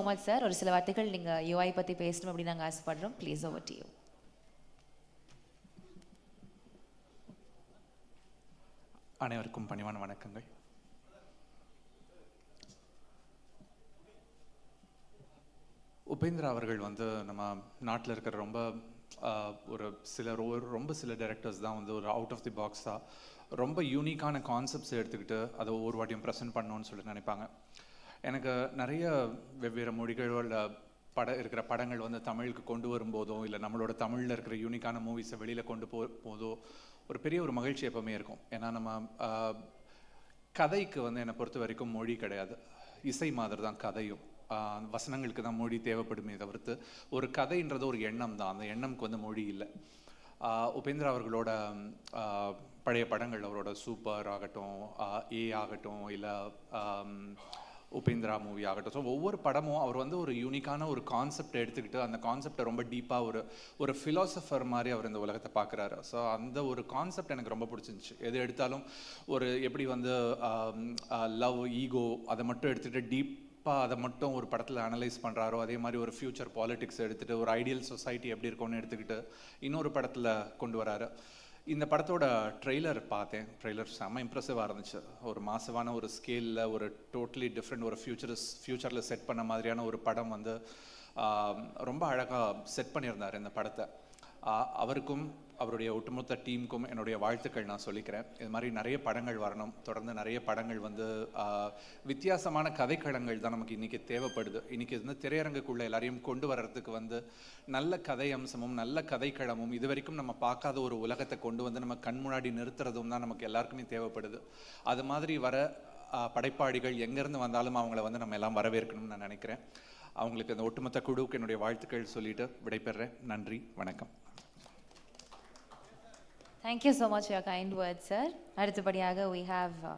Much sir. ஒரு சில வார்த்தைகள் நீங்கள் யூஐ பற்றி பேசணும் அப்படின்னு நாங்கள் ஆசைப்படுறோம். Please over to you. அனைவருக்கும் பணிவான வணக்கங்கள். உபேந்திரா அவர்கள் நம்ம நாட்டில் இருக்கிற ரொம்ப சில டைரக்டர்ஸ் தான் ஒரு அவுட் ஆஃப் தி பாக்ஸாக ரொம்ப யூனிக்கான கான்செப்ட்ஸ் எடுத்துக்கிட்டு அதை ஒவ்வொரு வாட்டியும் ப்ரெசென்ட் பண்ணணும்னு சொல்லி நினைப்பாங்க. எனக்கு நிறைய வெவ்வேறு மொழிகளோட இருக்கிற படங்கள் தமிழுக்கு கொண்டு வரும்போதோ இல்லை நம்மளோட தமிழில் இருக்கிற யூனிக்கான மூவிஸை வெளியில் கொண்டு போதோ ஒரு பெரிய மகிழ்ச்சி எப்பவுமே இருக்கும். ஏன்னா நம்ம கதைக்கு என்னை பொறுத்த வரைக்கும் மொழி கிடையாது, இசை மாதிரி தான் கதையும். வசனங்களுக்கு தான் மொழி தேவைப்படுமே தவிர்த்து ஒரு கதைன்றது ஒரு எண்ணம் தான். அந்த எண்ணம்க்கு மொழி இல்லை. உபேந்திரா அவர்களோட பழைய படங்கள், அவரோட சூப்பர் ஆகட்டும், ஏ ஆகட்டும், இல்லை உபேந்திரா மூவி ஆகட்டும், ஸோ ஒவ்வொரு படமும் அவர் ஒரு யூனிக்கான ஒரு கான்செப்டை எடுத்துக்கிட்டு அந்த கான்செப்டை ரொம்ப டீப்பாக ஒரு ஃபிலாசபர் மாதிரி அவர் இந்த உலகத்தை பார்க்குறாரு. ஸோ அந்த ஒரு கான்செப்ட் எனக்கு ரொம்ப பிடிச்சிருந்துச்சு. எது எடுத்தாலும் எப்படி லவ், ஈகோ அதை மட்டும் எடுத்துகிட்டு டீப்பாக அதை மட்டும் ஒரு படத்தில் அனலைஸ் பண்ணுறாரோ, அதே மாதிரி ஒரு ஃப்யூச்சர் பாலிடிக்ஸ் எடுத்துகிட்டு ஒரு ஐடியல் சொசைட்டி எப்படி இருக்கும்னு எடுத்துக்கிட்டு இன்னொரு படத்தில் கொண்டு வராரு. இந்த படத்தோட ட்ரெய்லர் பார்த்தேன். ட்ரெய்லர் செம்ம இம்ப்ரெசிவாக இருந்துச்சு. ஒரு மாசமான ஒரு ஸ்கேலில் ஒரு டோட்டலி டிஃப்ரெண்ட் ஒரு ஃப்யூச்சரில் செட் பண்ண மாதிரியான ஒரு படம் ரொம்ப அழகாக செட் பண்ணியிருந்தார் இந்த படத்தை. அவருக்கும் அவருடைய ஒட்டுமொத்த டீமுக்கும் என்னுடைய வாழ்த்துக்கள் நான் சொல்லிக்கிறேன். இது மாதிரி நிறைய படங்கள் வரணும். தொடர்ந்து நிறைய படங்கள் வித்தியாசமான கதைக்களங்கள் தான் நமக்கு இன்றைக்கி தேவைப்படுது. இன்றைக்கி திரையரங்குக்குள்ளே எல்லாரையும் கொண்டு வர்றதுக்கு நல்ல கதை அம்சமும் நல்ல கதைக்களமும் இது வரைக்கும் நம்ம பார்க்காத ஒரு உலகத்தை கொண்டு நம்ம கண் முன்னாடி நிறுத்துறதும் தான் நமக்கு எல்லாருக்குமே தேவைப்படுது. அது மாதிரி வர படைப்பாளிகள் எங்கேருந்து வந்தாலும் அவங்கள நம்ம எல்லாம் வரவேற்கணும்னு நான் நினைக்கிறேன். அவங்களுக்கு அந்த ஒட்டுமொத்த குழுவுக்கு என்னுடைய வாழ்த்துக்கள் சொல்லிட்டு விடைபெறேன். நன்றி, வணக்கம். Thank you so much for your kind words, sir. அடுத்தபடியாக we have